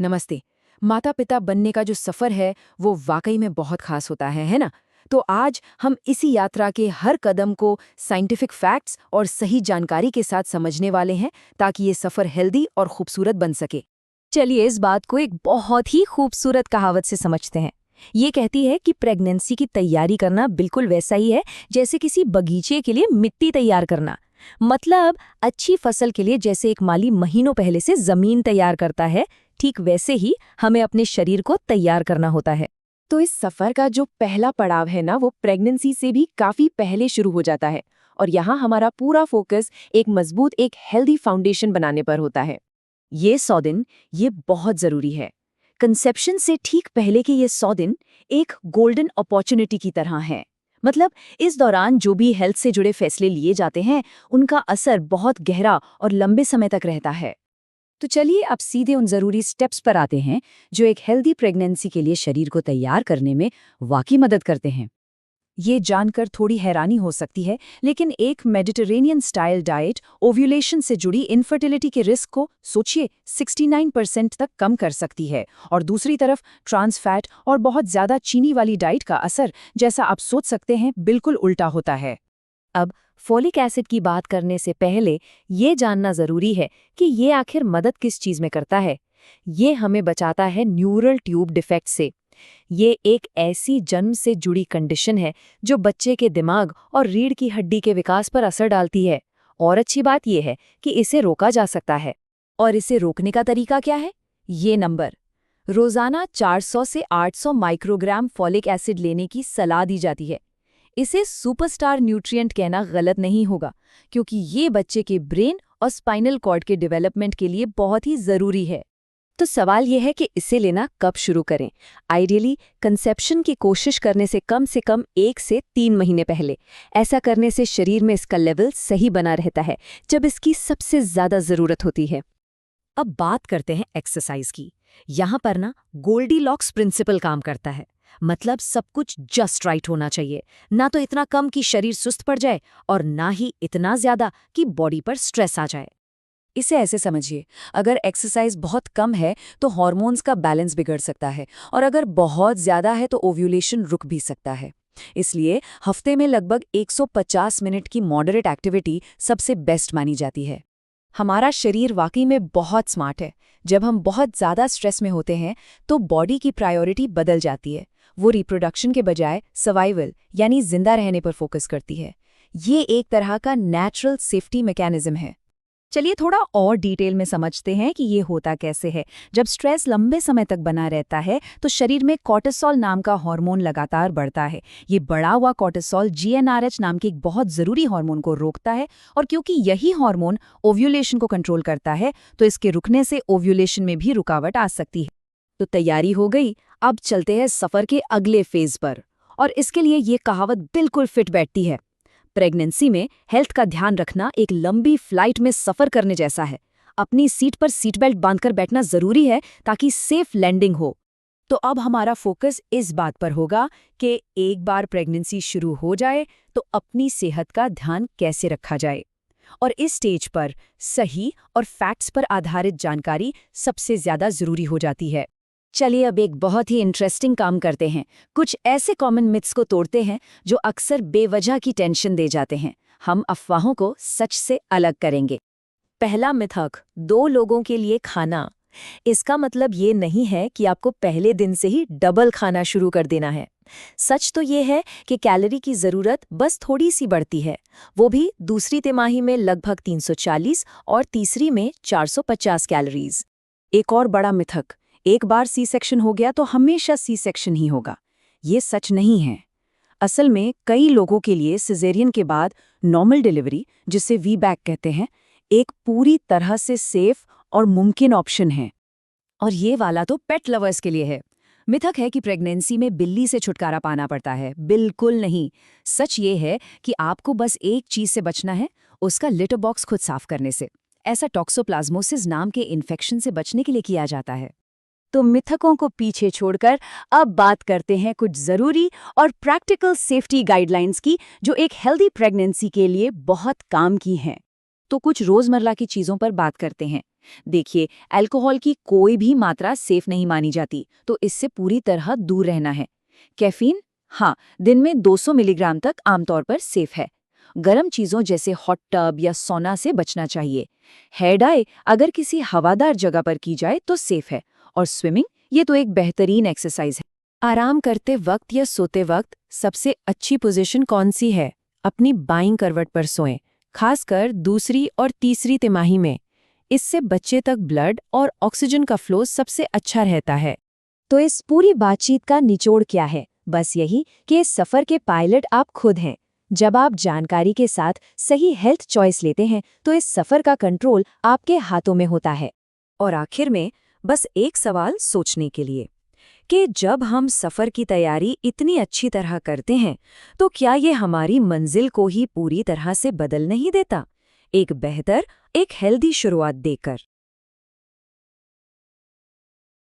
नमस्ते। माता पिता बनने का जो सफ़र है वो वाकई में बहुत खास होता है ना? तो आज हम इसी यात्रा के हर कदम को साइंटिफिक फैक्ट्स और सही जानकारी के साथ समझने वाले हैं ताकि ये सफ़र हेल्दी और खूबसूरत बन सके। चलिए इस बात को एक बहुत ही खूबसूरत कहावत से समझते हैं। ये कहती है कि प्रेगनेंसी की तैयारी करना बिल्कुल वैसा ही है जैसे किसी बगीचे के लिए मिट्टी तैयार करना। मतलब अच्छी फसल के लिए जैसे एक माली महीनों पहले से जमीन तैयार करता है, ठीक वैसे ही हमें अपने शरीर को तैयार करना होता है। तो इस सफ़र का जो पहला पड़ाव है ना वो प्रेगनेंसी से भी काफ़ी पहले शुरू हो जाता है। और यहाँ हमारा पूरा फोकस एक मजबूत एक हेल्दी फाउंडेशन बनाने पर होता है। ये 100 दिन ये बहुत ज़रूरी है। कंसेप्शन से ठीक पहले के ये 100 दिन एक गोल्डन अपॉर्चुनिटी की तरह हैं। मतलब इस दौरान जो भी हेल्थ से जुड़े फैसले लिए जाते हैं उनका असर बहुत गहरा और लंबे समय तक रहता है। तो चलिए अब सीधे उन ज़रूरी स्टेप्स पर आते हैं जो एक हेल्दी प्रेगनेंसी के लिए शरीर को तैयार करने में वाकई मदद करते हैं। ये जानकर थोड़ी हैरानी हो सकती है, लेकिन एक मेडिटेरेनियन स्टाइल डाइट ओव्यूलेशन से जुड़ी इनफर्टिलिटी के रिस्क को सोचिए 69% तक कम कर सकती है। और दूसरी तरफ ट्रांस फैट और बहुत ज़्यादा चीनी वाली डाइट का असर, जैसा आप सोच सकते हैं, बिल्कुल उल्टा होता है। अब फोलिक एसिड की बात करने से पहले ये जानना जरूरी है कि ये आखिर मदद किस चीज में करता है। ये हमें बचाता है न्यूरल ट्यूब डिफेक्ट से। ये एक ऐसी जन्म से जुड़ी कंडीशन है जो बच्चे के दिमाग और रीढ़ की हड्डी के विकास पर असर डालती है। और अच्छी बात यह है कि इसे रोका जा सकता है। और इसे रोकने का तरीका क्या है? ये नंबर। रोजाना 400 से 800 माइक्रोग्राम फॉलिक एसिड लेने की सलाह दी जाती है। इसे सुपरस्टार न्यूट्रिएंट कहना गलत नहीं होगा, क्योंकि ये बच्चे के ब्रेन और स्पाइनल कॉर्ड के डेवलपमेंट के लिए बहुत ही जरूरी है। तो सवाल यह है कि इसे लेना कब शुरू करें? आइडियली कंसेप्शन की कोशिश करने से कम 1 से 3 महीने पहले। ऐसा करने से शरीर में इसका लेवल सही बना रहता है जब इसकी सबसे ज्यादा जरूरत होती है। अब बात करते हैं एक्सरसाइज की। यहाँ पर ना गोल्डीलॉक्स प्रिंसिपल काम करता है। मतलब सब कुछ जस्ट राइट होना चाहिए, ना तो इतना कम कि शरीर सुस्त पड़ जाए और ना ही इतना ज्यादा कि बॉडी पर स्ट्रेस आ जाए। इसे ऐसे समझिए, अगर एक्सरसाइज बहुत कम है तो हार्मोन्स का बैलेंस बिगड़ सकता है, और अगर बहुत ज़्यादा है तो ओव्यूलेशन रुक भी सकता है। इसलिए हफ्ते में लगभग 150 मिनट की मॉडरेट एक्टिविटी सबसे बेस्ट मानी जाती है। हमारा शरीर वाकई में बहुत स्मार्ट है। जब हम बहुत ज़्यादा स्ट्रेस में होते हैं तो बॉडी की प्रायोरिटी बदल जाती है। वो रिप्रोडक्शन के बजाय सर्वाइवल यानी जिंदा रहने पर फोकस करती है। ये एक तरह का नेचुरल सेफ्टी मैकेनिज्म है। चलिए थोड़ा और डिटेल में समझते हैं कि ये होता कैसे है। जब स्ट्रेस लंबे समय तक बना रहता है तो शरीर में कॉर्टिसोल नाम का हार्मोन लगातार बढ़ता है। ये बढ़ा हुआ कॉर्टिसोल GnRH नाम के एक बहुत ज़रूरी हार्मोन को रोकता है, और क्योंकि यही हार्मोन ओव्यूलेशन को कंट्रोल करता है तो इसके रुकने से ओव्यूलेशन में भी रुकावट आ सकती है। तो तैयारी हो गई, अब चलते हैं सफ़र के अगले फेज पर। और इसके लिए ये कहावत बिल्कुल फिट बैठती है। प्रेगनेंसी में हेल्थ का ध्यान रखना एक लंबी फ्लाइट में सफर करने जैसा है। अपनी सीट पर सीट बेल्ट बांधकर बैठना जरूरी है ताकि सेफ लैंडिंग हो। तो अब हमारा फोकस इस बात पर होगा कि एक बार प्रेगनेंसी शुरू हो जाए तो अपनी सेहत का ध्यान कैसे रखा जाए। और इस स्टेज पर सही और फैक्ट्स पर आधारित जानकारी सबसे ज्यादा जरूरी हो जाती है। चलिए अब एक बहुत ही इंटरेस्टिंग काम करते हैं। कुछ ऐसे कॉमन मिथ्स को तोड़ते हैं जो अक्सर बेवजह की टेंशन दे जाते हैं। हम अफवाहों को सच से अलग करेंगे। पहला मिथक, 2 लोगों के लिए खाना। इसका मतलब ये नहीं है कि आपको पहले दिन से ही डबल खाना शुरू कर देना है। सच तो ये है कि कैलोरी की ज़रूरत बस थोड़ी सी बढ़ती है, वो भी दूसरी तिमाही में लगभग 340 और तीसरी में 450 कैलोरीज। एक और बड़ा मिथक, एक बार सी सेक्शन हो गया तो हमेशा सी सेक्शन ही होगा। ये सच नहीं है। असल में कई लोगों के लिए सिजेरियन के बाद नॉर्मल डिलीवरी, जिसे वीबैक कहते हैं, एक पूरी तरह से सेफ और मुमकिन ऑप्शन है। और ये वाला तो पेट लवर्स के लिए है। मिथक है कि प्रेगनेंसी में बिल्ली से छुटकारा पाना पड़ता है। बिल्कुल नहीं। सच ये है कि आपको बस एक चीज से बचना है, उसका लिटर बॉक्स खुद साफ करने से। ऐसा टॉक्सोप्लाज्मोसिस नाम के इन्फेक्शन से बचने के लिए किया जाता है। तो मिथकों को पीछे छोड़कर अब बात करते हैं कुछ ज़रूरी और प्रैक्टिकल सेफ्टी गाइडलाइंस की, जो एक हेल्दी प्रेगनेंसी के लिए बहुत काम की हैं। तो कुछ रोजमर्रा की चीजों पर बात करते हैं। देखिए, अल्कोहल की कोई भी मात्रा सेफ नहीं मानी जाती, तो इससे पूरी तरह दूर रहना है। कैफीन, हाँ, दिन में 200 मिलीग्राम तक आमतौर पर सेफ है। गर्म चीजों जैसे हॉट टब या सोना से बचना चाहिए। हेयर डाई अगर किसी हवादार जगह पर की जाए तो सेफ है। और स्विमिंग, ये तो एक बेहतरीन एक्सरसाइज है। आराम करते वक्त या सोते वक्त सबसे अच्छी पोजीशन कौन सी है? अपनी बाईं करवट पर सोएं, खासकर दूसरी और तीसरी तिमाही में। इससे बच्चे तक ब्लड और ऑक्सीजन का फ्लो सबसे अच्छा रहता है। तो इस पूरी बातचीत का निचोड़ क्या है? बस यही कि इस सफर के पायलट आप खुद हैं। जब आप जानकारी के साथ सही हेल्थ चॉइस लेते हैं तो इस सफर का कंट्रोल आपके हाथों में होता है। और आखिर में बस एक सवाल सोचने के लिए कि जब हम सफर की तैयारी इतनी अच्छी तरह करते हैं तो क्या ये हमारी मंजिल को ही पूरी तरह से बदल नहीं देता? एक बेहतर, एक हेल्दी शुरुआत देकर।